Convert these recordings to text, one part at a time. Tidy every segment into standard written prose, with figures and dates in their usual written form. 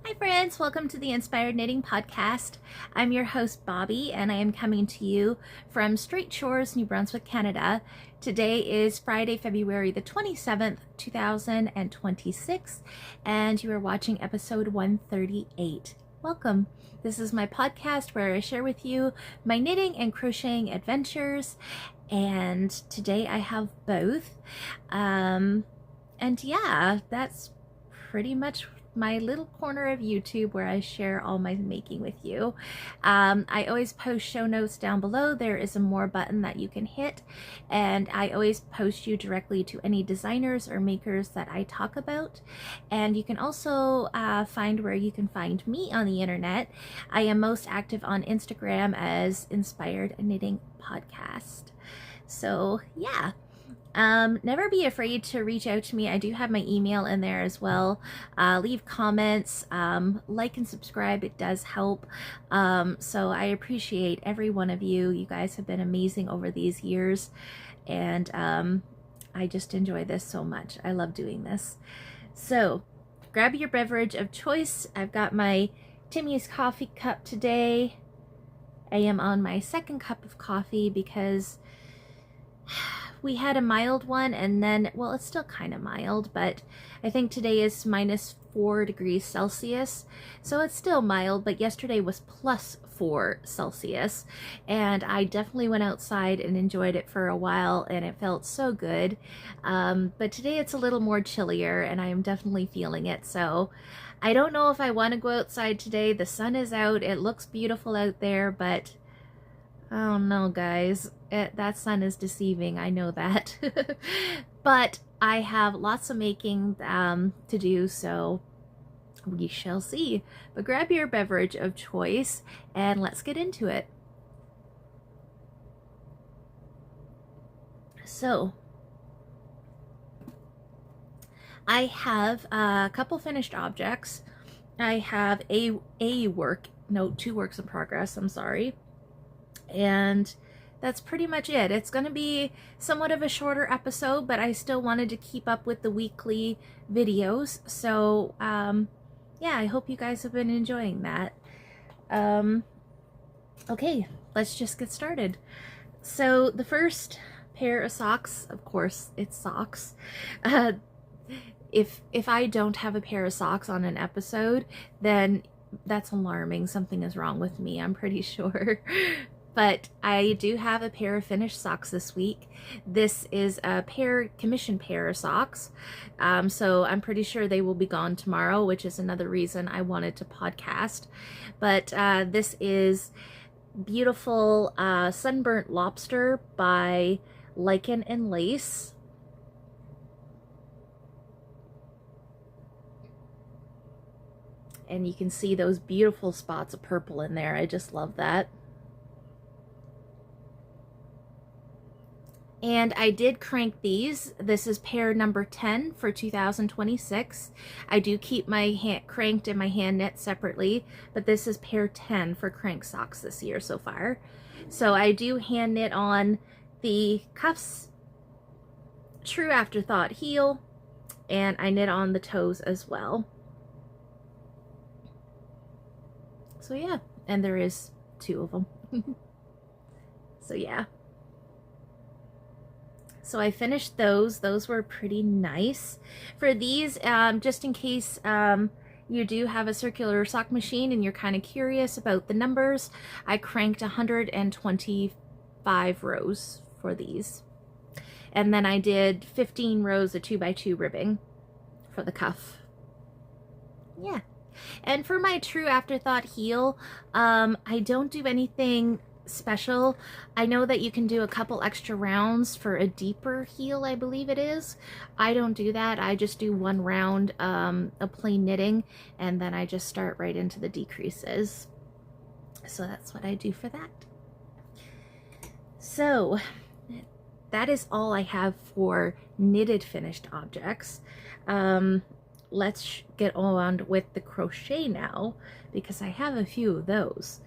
Hi friends, welcome to the Inspired Knitting Podcast. I'm your host Bobby and I am coming to you from Strait Shores, New Brunswick, Canada. Today is Friday, February the 27th, 2026, and you are watching episode 138. Welcome. This is my podcast where I share with you my knitting and crocheting adventures, and today I have both. And yeah, that's pretty much my little corner of YouTube where I share all my making with you. I always post show notes down below. There is a more button that you can hit, and I always post you directly to any designers or makers that I talk about. And you can also find where you can find me on the internet. I am most active on Instagram as Inspired Knitting Podcast. So yeah. Never be afraid to reach out to me. I do have my email in there as well. Leave comments, like and subscribe. It does help. So I appreciate every one of you. You guys have been amazing over these years, and I just enjoy this so much. I love doing this. So grab your beverage of choice. I've got my Timmy's coffee cup today. I am on my second cup of coffee because we had a mild one, and then, well, it's still kind of mild, but I think today is -4 degrees Celsius, so it's still mild, but yesterday was +4 Celsius, and I definitely went outside and enjoyed it for a while, and it felt so good. But today it's a little more chillier, and I am definitely feeling it, so I don't know if I want to go outside today. The sun is out, it looks beautiful out there, but I don't know, guys. That sun is deceiving, I know that. But I have lots of making to do, so we shall see. But grab your beverage of choice and let's get into it. So, I have a couple finished objects. I have two works in progress, I'm sorry. And that's pretty much it. It's going to be somewhat of a shorter episode, but I still wanted to keep up with the weekly videos. So, yeah, I hope you guys have been enjoying that. Okay, let's just get started. So the first pair of socks, of course, it's socks. If I don't have a pair of socks on an episode, then that's alarming. Something is wrong with me, I'm pretty sure. But I do have a pair of finished socks this week. This is a commission pair of socks. So I'm pretty sure they will be gone tomorrow, which is another reason I wanted to podcast. But this is beautiful Sunburnt Lobster by Lichen and Lace. And you can see those beautiful spots of purple in there. I just love that. And I did crank these. This is pair number 10 for 2026. I do keep my hand cranked and my hand knit separately, but this is pair 10 for crank socks this year so far. So I do hand knit on the cuffs, true afterthought heel, and I knit on the toes as well. So yeah, and there is 2 of them. So yeah. So I finished those. Those were pretty nice. For these, just in case you do have a circular sock machine and you're kind of curious about the numbers, I cranked 125 rows for these. And then I did 15 rows of 2x2 ribbing for the cuff. Yeah. And for my true afterthought heel, I don't do anything special. I know that you can do a couple extra rounds for a deeper heel, I believe it is. I don't do that. I just do 1 round of plain knitting, and then I just start right into the decreases. So that's what I do for that. So that is all I have for knitted finished objects. Let's get on with the crochet now, because I have a few of those.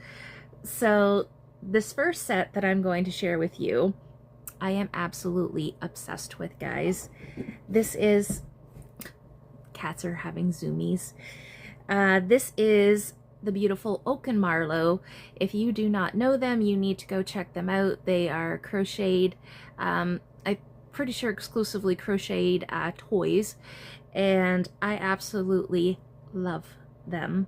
So this first set that I'm going to share with you, I am absolutely obsessed with, guys. This is, cats are having zoomies. This is the beautiful Oak and Marlow. If you do not know them, you need to go check them out. They are crocheted, I'm pretty sure exclusively crocheted toys, and I absolutely love them.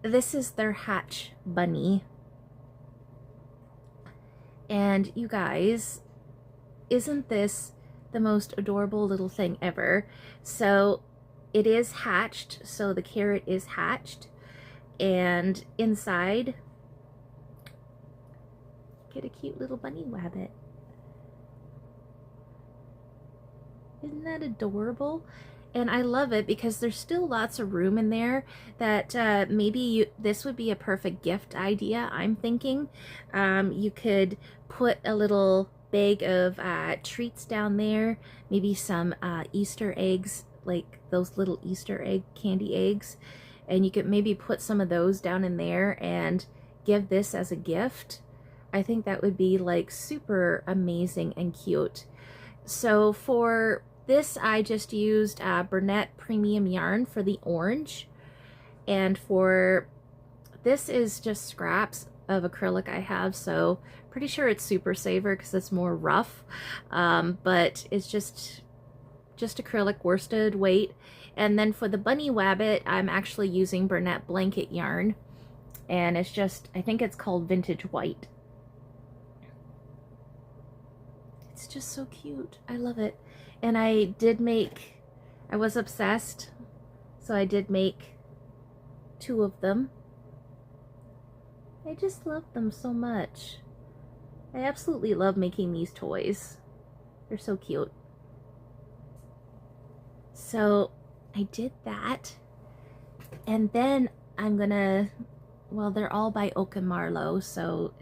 This is their Hatch Bunny. And you guys, isn't this the most adorable little thing ever? So it is hatched, so the carrot is hatched, and inside, get a cute little bunny rabbit. Isn't that adorable? And I love it because there's still lots of room in there that maybe this would be a perfect gift idea, I'm thinking. You could put a little bag of treats down there, maybe some Easter eggs, like those little Easter egg candy eggs, and you could maybe put some of those down in there and give this as a gift. I think that would be like super amazing and cute. So for this, I just used Burnett Premium Yarn for the orange, and for this is just scraps of acrylic I have, so pretty sure it's Super Saver because it's more rough, but it's just acrylic worsted weight. And then for the bunny wabbit, I'm actually using Burnett Blanket Yarn, and it's just, I think it's called Vintage White. It's just so cute. I love it. And I was obsessed, so I did make 2 of them. I just love them so much. I absolutely love making these toys. They're so cute. So I did that, and then I'm gonna, well, they're all by Oak and Marlow, so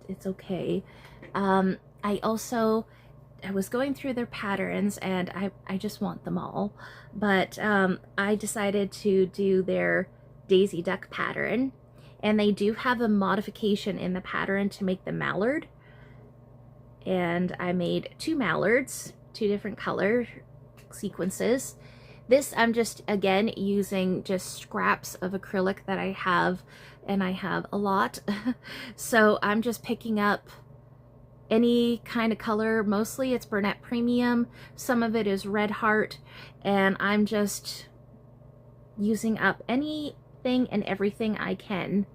it's okay. I was going through their patterns, and I just want them all, but I decided to do their Daisy Duck pattern, and they do have a modification in the pattern to make the mallard, and I made 2 mallards, 2 different color sequences. This I'm just, again, using just scraps of acrylic that I have, and I have a lot, so I'm just picking up any kind of color. Mostly it's Burnett Premium, some of it is Red Heart, and I'm just using up anything and everything I can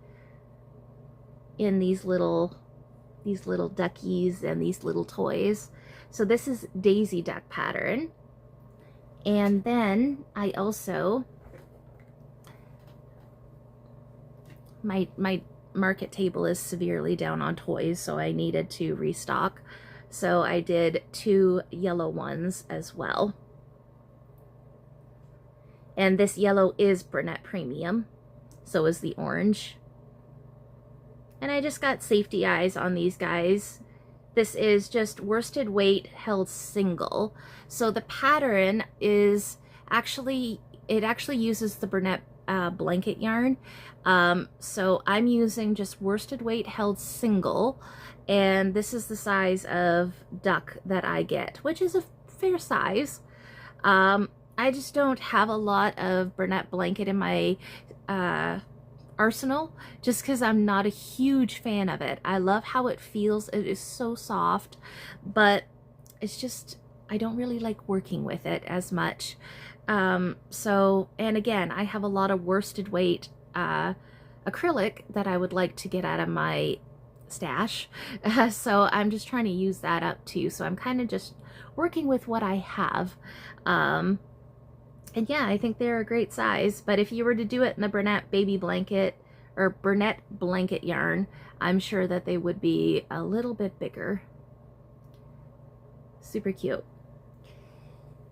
in these little duckies and these little toys. So this is Daisy Duck pattern. And then I also, my market table is severely down on toys, so I needed to restock. So I did 2 yellow ones as well. And this yellow is Burnett Premium, so is the orange. And I just got safety eyes on these guys. This is just worsted weight held single. So the pattern is actually, it actually uses the Burnett blanket yarn. So I'm using just worsted weight held single, and this is the size of duck that I get, which is a fair size. I just don't have a lot of Burnett blanket in my arsenal, just because I'm not a huge fan of it. I love how it feels. It is so soft, but it's just, I don't really like working with it as much. So, and again, I have a lot of worsted weight acrylic that I would like to get out of my stash. So I'm just trying to use that up too. So I'm kind of just working with what I have. And yeah, I think they're a great size, but if you were to do it in the Burnett baby blanket or Burnett blanket yarn, I'm sure that they would be a little bit bigger. Super cute.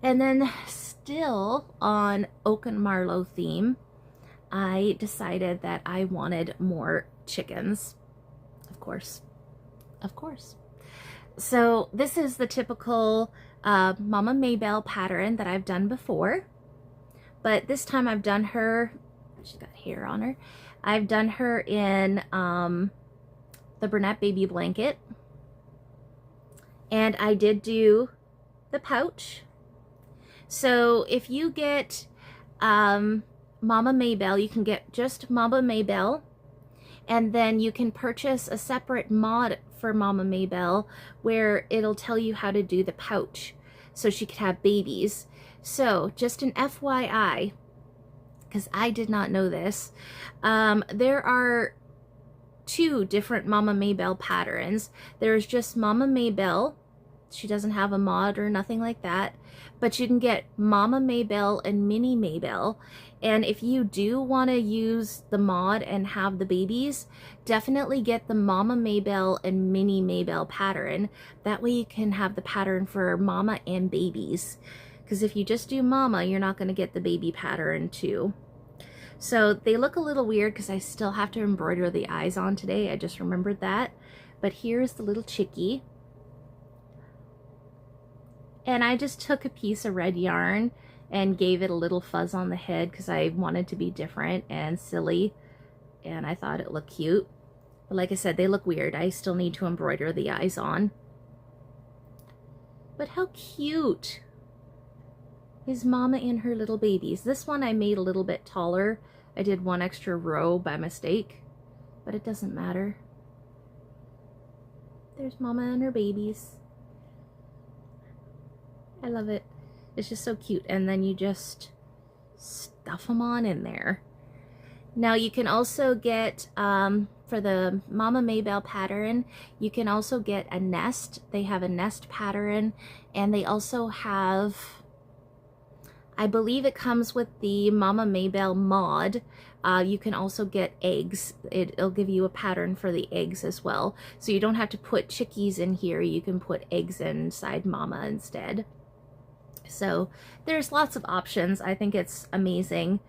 And then still on Oak and Marlow theme, I decided that I wanted more chickens. Of course. So this is the typical Mama Mabel pattern that I've done before, but this time I've done her, she's got hair on her, I've done her in the Burnett baby blanket, and I did do the pouch. So if you get Mama Mabel. You can get just Mama Mabel, and then you can purchase a separate mod for Mama Mabel where it'll tell you how to do the pouch so she could have babies. So just an FYI, because I did not know this, there are 2 different Mama Mabel patterns. There's just Mama Mabel. She doesn't have a mod or nothing like that, but you can get Mama Mabel and Mini Mabel. And if you do want to use the mod and have the babies, definitely get the Mama Mabel and Mini Mabel pattern. That way you can have the pattern for mama and babies. Because if you just do mama, you're not going to get the baby pattern too. So they look a little weird because I still have to embroider the eyes on today. I just remembered that. But here's the little chickie. And I just took a piece of red yarn and gave it a little fuzz on the head because I wanted to be different and silly. And I thought it looked cute. But like I said, they look weird. I still need to embroider the eyes on. But how cute is Mama and her little babies. This one I made a little bit taller. I did 1 extra row by mistake, but it doesn't matter. There's Mama and her babies. I love it. It's just so cute. And then you just stuff them on in there. Now you can also get, for the Mama Mabel pattern, you can also get a nest. They have a nest pattern, and they also have, I believe it comes with the Mama Mabel mod. You can also get eggs. It'll give you a pattern for the eggs as well. So you don't have to put chickies in here. You can put eggs inside Mama instead. So there's lots of options. I think it's amazing.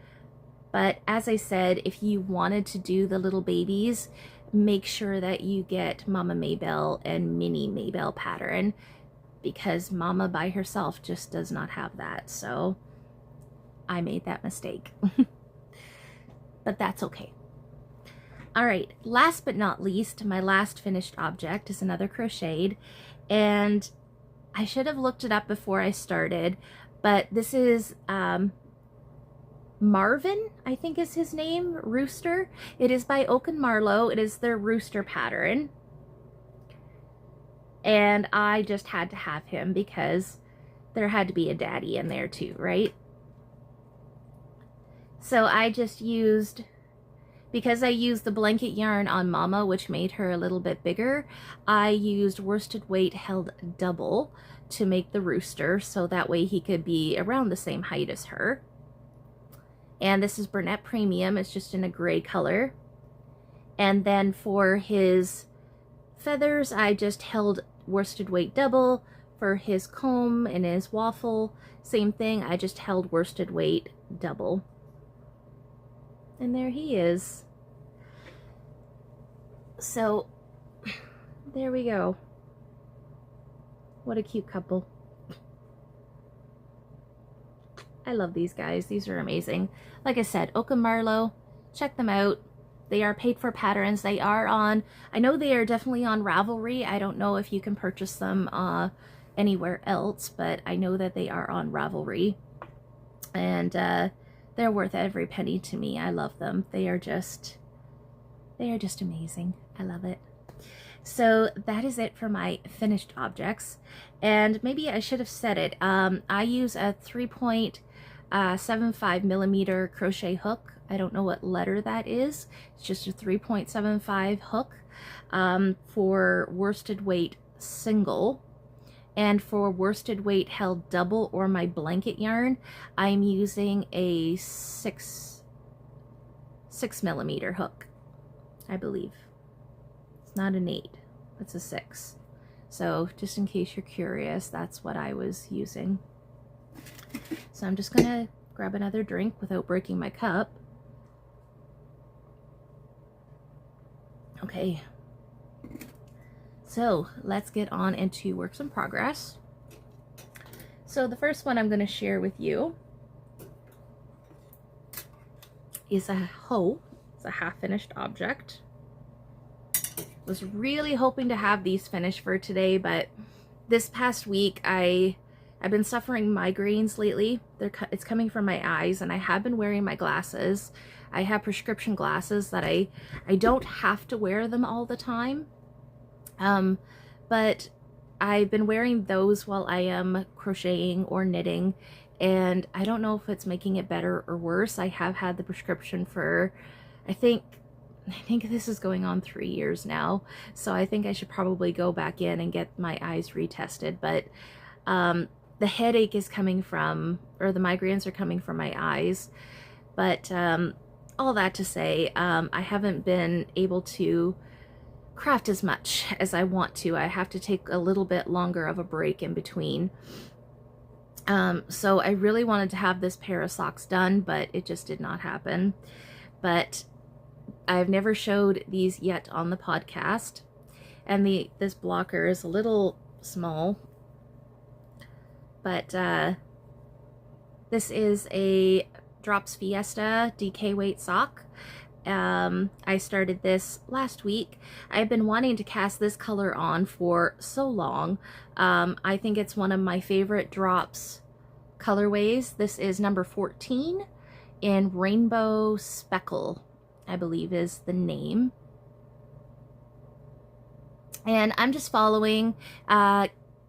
But as I said, if you wanted to do the little babies, make sure that you get Mama Mabel and Mini Mabel pattern, because Mama by herself just does not have that. So I made that mistake. But that's okay. All right, last but not least, my last finished object is another crocheted, and I should have looked it up before I started, but this is Marvin, I think is his name, Rooster. It is by Oak and Marlowe. It is their Rooster pattern. And I just had to have him because there had to be a daddy in there too, right? So I just used, because I used the blanket yarn on Mama, which made her a little bit bigger, I used worsted weight held double to make the Rooster, so that way he could be around the same height as her. And this is Burnett Premium. It's just in a gray color. And then for his feathers, I just held worsted weight double. For his comb and his waffle, same thing. I just held worsted weight double. And there he is. So, there we go. What a cute couple. I love these guys. These are amazing. Like I said, Oak and Marlowe, check them out. They are paid for patterns. They are on, I know they are definitely on Ravelry. I don't know if you can purchase them anywhere else, but I know that they are on Ravelry. And they're worth every penny to me. I love them. They are just amazing. I love it. So that is it for my finished objects. And maybe I should have said it. I use a 3.75 millimeter crochet hook. I don't know what letter that is. It's just a 3.75 hook for worsted weight single. And for worsted weight held double or my blanket yarn, I'm using a 6 millimeter hook, I believe. It's not an 8, it's a 6. So just in case you're curious, that's what I was using. So I'm just gonna grab another drink without breaking my cup. Okay. So let's get on into works in progress. So the first one I'm going to share with you is a hoe. It's a half-finished object. Was really hoping to have these finished for today, but this past week I I've been suffering migraines lately. It's coming from my eyes, and I have been wearing my glasses. I have prescription glasses that I don't have to wear them all the time. But I've been wearing those while I am crocheting or knitting, and I don't know if it's making it better or worse. I have had the prescription for, I think this is going on 3 years now, so I think I should probably go back in and get my eyes retested. But the headache is coming from, or the migraines are coming from my eyes. But all that to say, I haven't been able to craft as much as I want to. I have to take a little bit longer of a break in between. So I really wanted to have this pair of socks done, but it just did not happen. But I've never showed these yet on the podcast, and this blocker is a little small, but this is a Drops Fiesta DK weight sock. I started this last week. I've been wanting to cast this color on for so long. I think it's one of my favorite Drops colorways. This is number 14 in Rainbow Speckle, I believe is the name. And I'm just following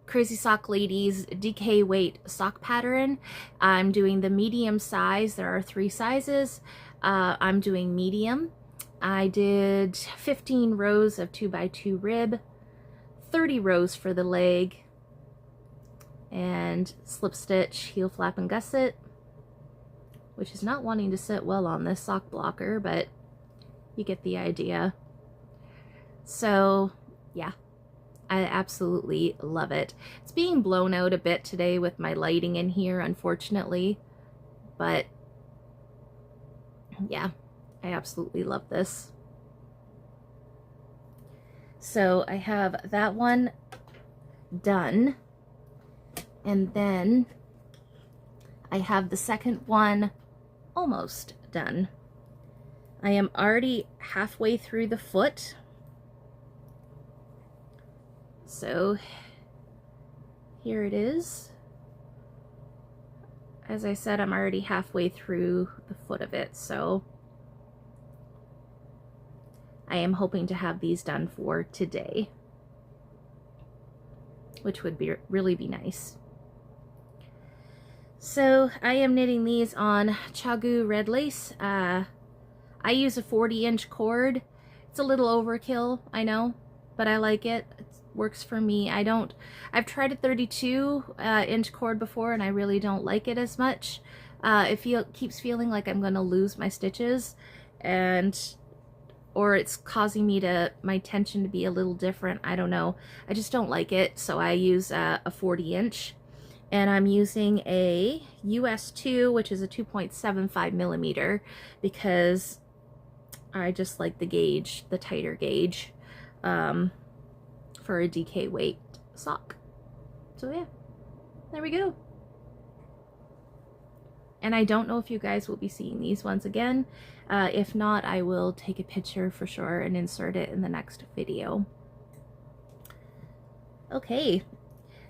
Crazy Sock Lady's DK weight sock pattern. I'm doing the medium size. There are 3 sizes. I'm doing medium. I did 15 rows of 2x2 rib, 30 rows for the leg, and slip stitch, heel flap, and gusset, which is not wanting to sit well on this sock blocker, but you get the idea. So yeah, I absolutely love it. It's being blown out a bit today with my lighting in here, unfortunately, but yeah, I absolutely love this. So I have that one done, and then I have the second one almost done. I am already halfway through the foot. So here it is. As I said, I'm already halfway through the foot of it, so I am hoping to have these done for today, which would be really be nice. So I am knitting these on Chagu red lace. I use a 40-inch cord. It's a little overkill, I know, but I like it. It works for me. I've tried a 32-inch cord before, and I really don't like it as much. It keeps feeling like I'm going to lose my stitches, or it's causing my tension to be a little different. I don't know. I just don't like it, so I use a 40-inch. And I'm using a US 2, which is a 2.75 millimeter, because I just like the gauge, the tighter gauge, for a DK weight sock. So yeah, there we go. And I don't know if you guys will be seeing these ones again. If not, I will take a picture for sure and insert it in the next video. Okay,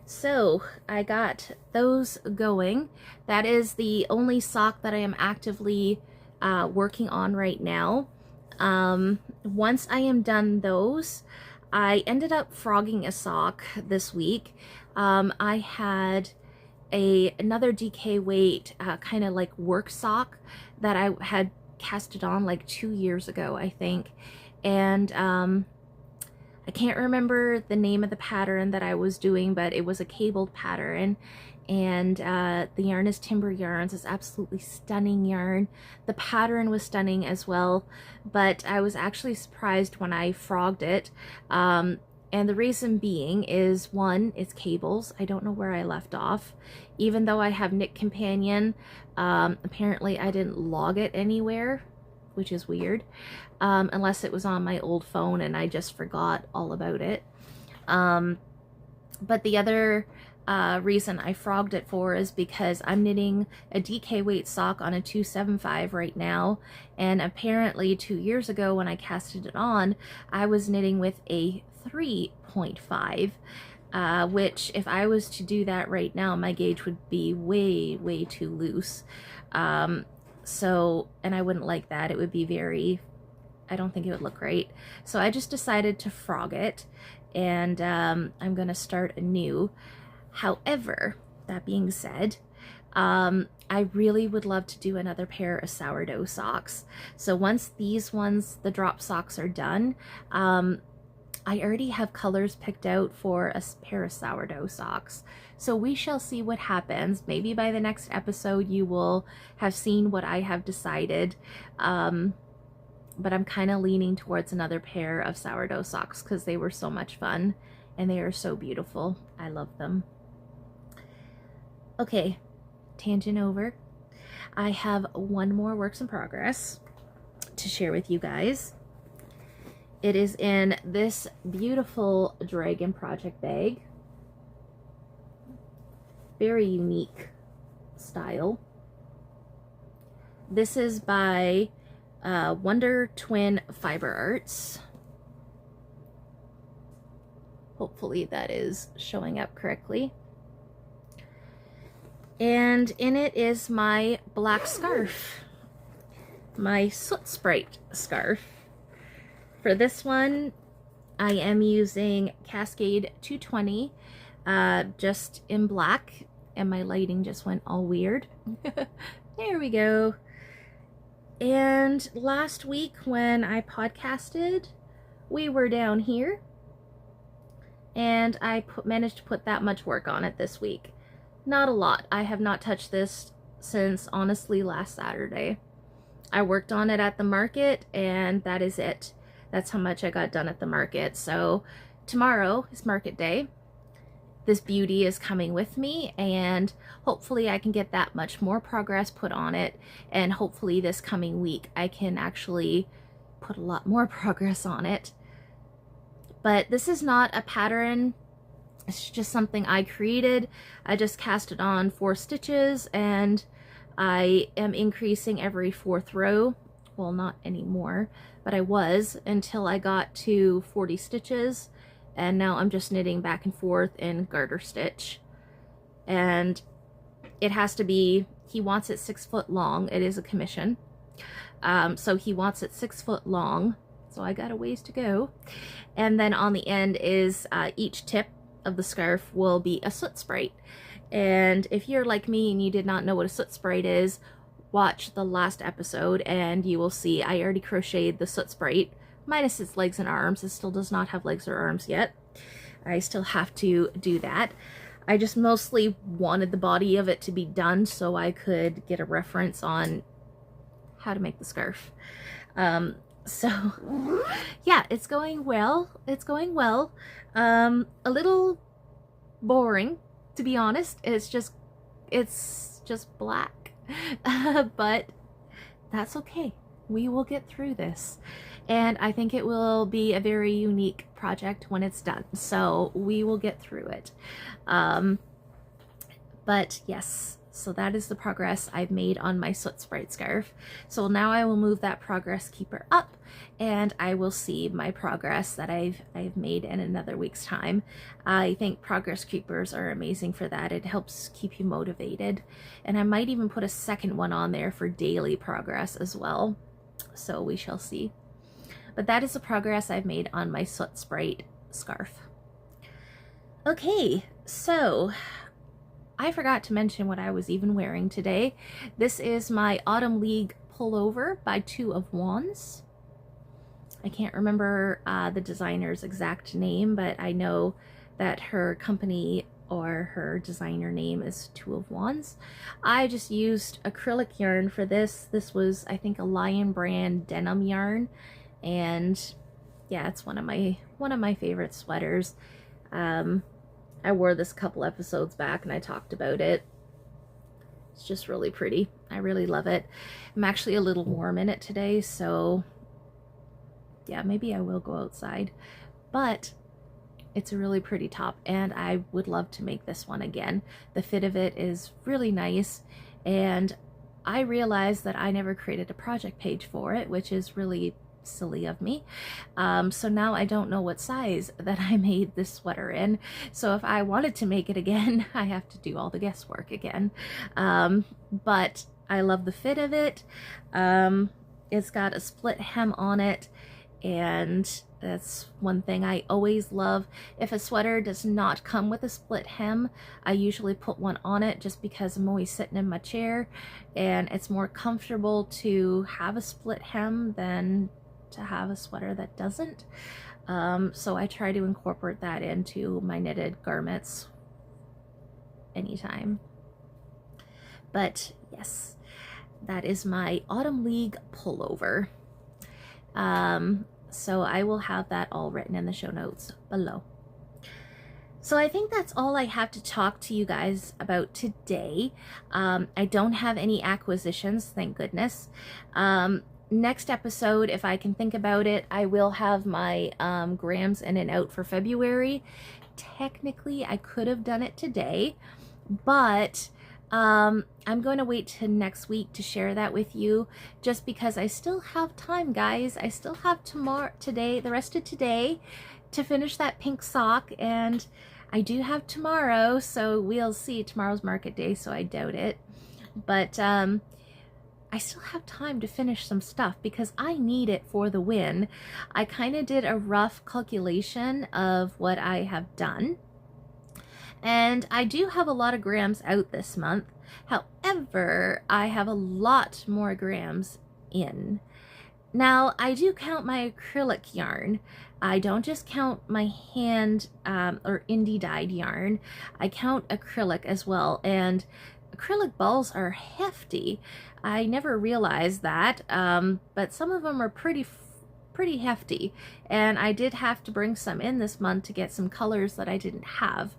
so I got those going. That is the only sock that I am actively working on right now. Once I am done those, I ended up frogging a sock this week. I had another DK weight kind of like work sock that I had casted on like 2 years ago, I think. And I can't remember the name of the pattern that I was doing, but it was a cabled pattern. And the yarn is Timber Yarns. It's absolutely stunning yarn. The pattern was stunning as well, but I was actually surprised when I frogged it. And the reason being is, one, it's cables. I don't know where I left off. Even though I have Knit Companion, apparently I didn't log it anywhere, which is weird, unless it was on my old phone and I just forgot all about it. But the other reason I frogged it for is because I'm knitting a DK weight sock on a 275 right now, and apparently 2 years ago when I casted it on, I was knitting with a 3.5. which if I was to do that right now, my gauge would be way too loose. So, and I wouldn't like that. It would be very, I don't think it would look great. So I just decided to frog it, and I'm gonna start anew. However, that being said, I really would love to do another pair of sourdough socks. So once these ones, the drop socks, are done, I already have colors picked out for a pair of sourdough socks. So we shall see what happens. Maybe by the next episode you will have seen what I have decided. But I'm kind of leaning towards another pair of sourdough socks because they were so much fun and they are so beautiful. I love them. Okay, tangent over. I have one more works in progress to share with you guys. It is in this beautiful Dragon Project bag. Very unique style. This is by Wonder Twin Fiber Arts. Hopefully that is showing up correctly. And in it is my black scarf, my Soot Sprite scarf. For this one, I am using Cascade 220, just in black, and my lighting just went all weird. There we go. And last week when I podcasted, we were down here, and I managed to put that much work on it this week. Not a lot. I have not touched this since, honestly, last Saturday. I worked on it at the market, and that is it. That's how much I got done at the market. So tomorrow is market day. This beauty is coming with me, and hopefully I can get that much more progress put on it, and hopefully this coming week I can actually put a lot more progress on it. But this is not a pattern. It's just something I created. I just cast it on 4 stitches, and I am increasing every 4th row. Well, not anymore, but I was until I got to 40 stitches, and now I'm just knitting back and forth in garter stitch. And it has to be, he wants it 6 foot long. It is a commission. So he wants it 6 foot long, so I got a ways to go. And then on the end is each tip of the scarf will be a soot sprite. And if you're like me and you did not know what a soot sprite is, watch the last episode and you will see I already crocheted the soot sprite minus its legs and arms. It still does not have legs or arms yet. I still have to do that. I just mostly wanted the body of it to be done so I could get a reference on how to make the scarf. So yeah, it's going well. It's going well. A little boring, to be honest. It's just black. But that's okay. We will get through this. And I think it will be a very unique project when it's done. So we will get through it. But yes, so that is the progress I've made on my Soot Sprite scarf. So now I will move that progress keeper up, and I will see my progress that I've made in another week's time. I think progress keepers are amazing for that. It helps keep you motivated. And I might even put a second one on there for daily progress as well. So we shall see. But that is the progress I've made on my Soot Sprite scarf. Okay, so I forgot to mention what I was even wearing today. This is my Autumn League pullover by 2 of Wands. I can't remember the designer's exact name, but I know that her company or her designer name is 2 of Wands. I just used acrylic yarn for this. This was, I think, a Lion brand denim yarn, and yeah, it's one of my favorite sweaters. I wore this a couple episodes back and I talked about it. It's just really pretty. I really love it. I'm actually a little warm in it today, so yeah, maybe I will go outside. But it's a really pretty top, and I would love to make this one again. The fit of it is really nice, and I realized that I never created a project page for it, which is really silly of me. So now I don't know what size that I made this sweater in. So if I wanted to make it again, I have to do all the guesswork again. But I love the fit of it. It's got a split hem on it, and that's one thing I always love. If a sweater does not come with a split hem, I usually put one on it just because I'm always sitting in my chair and it's more comfortable to have a split hem than to have a sweater that doesn't. So I try to incorporate that into my knitted garments anytime. But yes, that is my Autumn League pullover. So I will have that all written in the show notes below. So I think that's all I have to talk to you guys about today. I don't have any acquisitions, thank goodness. Next episode, if I can think about it, I will have my grams in and out for February. Technically, I could have done it today, but I'm going to wait till next week to share that with you, just because I still have time, guys. I still have the rest of today to finish that pink sock, and I do have tomorrow, so we'll see. Tomorrow's market day, so I doubt it, but I still have time to finish some stuff because I need it for the win. I kind of did a rough calculation of what I have done, and I do have a lot of grams out this month. However, I have a lot more grams in. Now, I do count my acrylic yarn. I don't just count my hand or indie dyed yarn. I count acrylic as well, and acrylic balls are hefty. I never realized that, but some of them are pretty hefty, and I did have to bring some in this month to get some colors that I didn't have.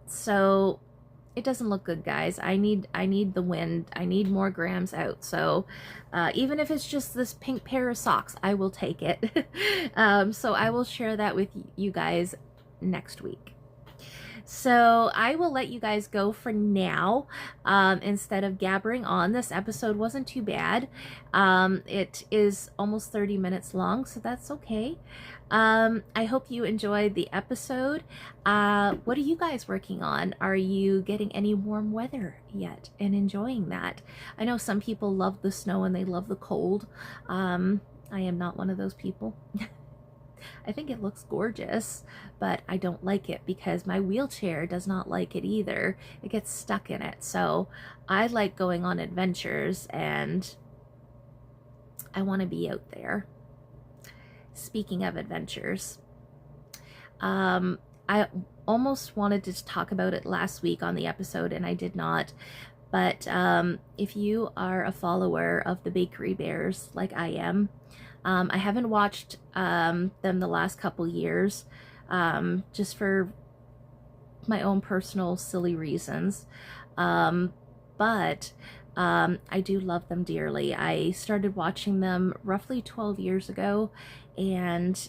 So it doesn't look good, guys. I need the wind. I need more grams out. So even if it's just this pink pair of socks, I will take it. So I will share that with you guys next week. So I will let you guys go for now, instead of gabbering on. This episode wasn't too bad. It is almost 30 minutes long, so that's okay. I hope you enjoyed the episode. What are you guys working on? Are you getting any warm weather yet and enjoying that? I know some people love the snow and they love the cold. I am not one of those people. I think it looks gorgeous, but I don't like it because my wheelchair does not like it either. It gets stuck in it. So I like going on adventures, and I want to be out there. Speaking of adventures, I almost wanted to talk about it last week on the episode, and I did not. But if you are a follower of the Bakery Bears like I am, I haven't watched them the last couple years, just for my own personal silly reasons. But I do love them dearly. I started watching them roughly 12 years ago, and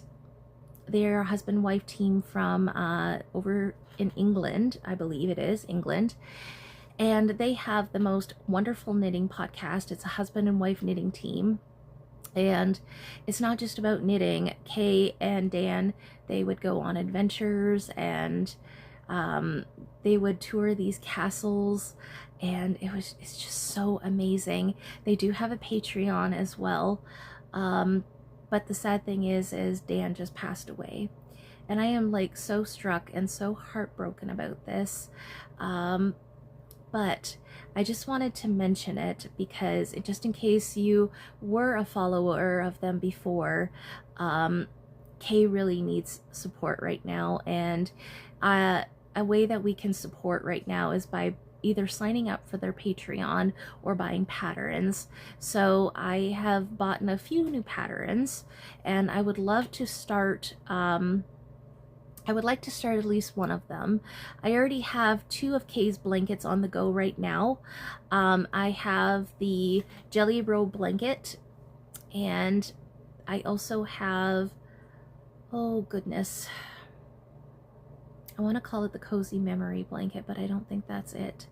they're a husband-wife team from over in England, I believe it is, England. And they have the most wonderful knitting podcast. It's a husband and wife knitting team. And it's not just about knitting. Kay and Dan, they would go on adventures, and they would tour these castles, and it's just so amazing. They do have a Patreon as well, but the sad thing is Dan just passed away, and I am like so struck and so heartbroken about this. But I just wanted to mention it because just in case you were a follower of them before, Kay really needs support right now, and a way that we can support right now is by either signing up for their Patreon or buying patterns. So I have bought a few new patterns, and I would love to start I would like to start at least one of them. I already have 2 of Kay's blankets on the go right now. I have the Jelly Roll blanket, and I also have, oh goodness, I want to call it the Cozy Memory blanket, but I don't think that's it.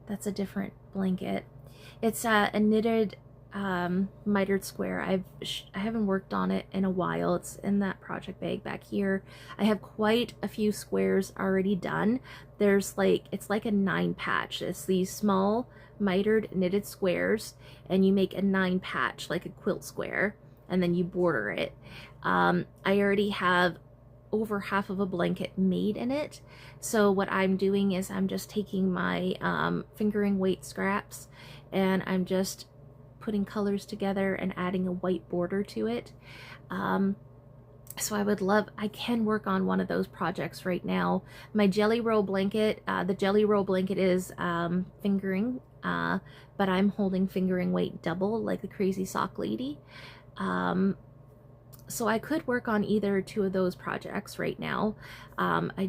That's a different blanket. It's a knitted mitered square. I haven't worked on it in a while. It's in that project bag back here. I have quite a few squares already done. There's like, it's like a 9 patch. It's these small mitered knitted squares, and you make a 9 patch like a quilt square, and then you border it. I already have over half of a blanket made in it. So what I'm doing is I'm just taking my fingering weight scraps, and I'm just putting colors together and adding a white border to it. So I can work on one of those projects right now. My jelly roll blanket, the jelly roll blanket is fingering, but I'm holding fingering weight double like the crazy sock lady. So I could work on either 2 of those projects right now. I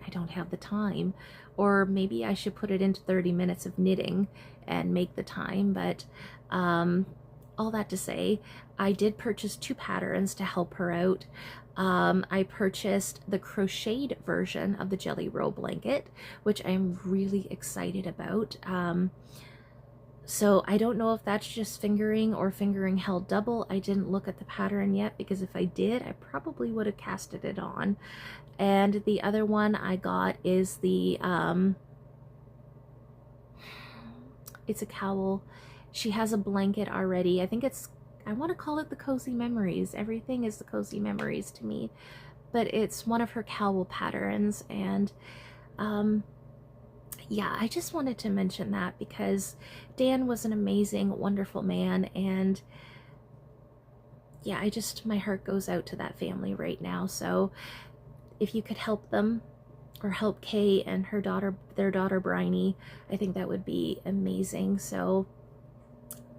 don't have the time, or maybe I should put it into 30 minutes of knitting and make the time. But all that to say, I did purchase 2 patterns to help her out. I purchased the crocheted version of the jelly roll blanket, which I'm really excited about. So I don't know if that's just fingering or fingering held double. I didn't look at the pattern yet, because if I did, I probably would have casted it on. And the other one I got is the, it's a cowl. She has a blanket already. I think I want to call it the Cozy Memories. Everything is the Cozy Memories to me. But it's one of her cowl patterns, and yeah, I just wanted to mention that because Dan was an amazing, wonderful man, and yeah, my heart goes out to that family right now. So if you could help them, or help Kay and their daughter Bryony, I think that would be amazing. So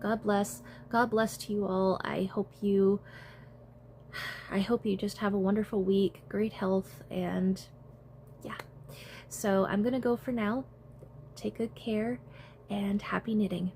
God bless to you all. I hope you just have a wonderful week, great health, and yeah. So I'm gonna go for now. Take good care, and happy knitting.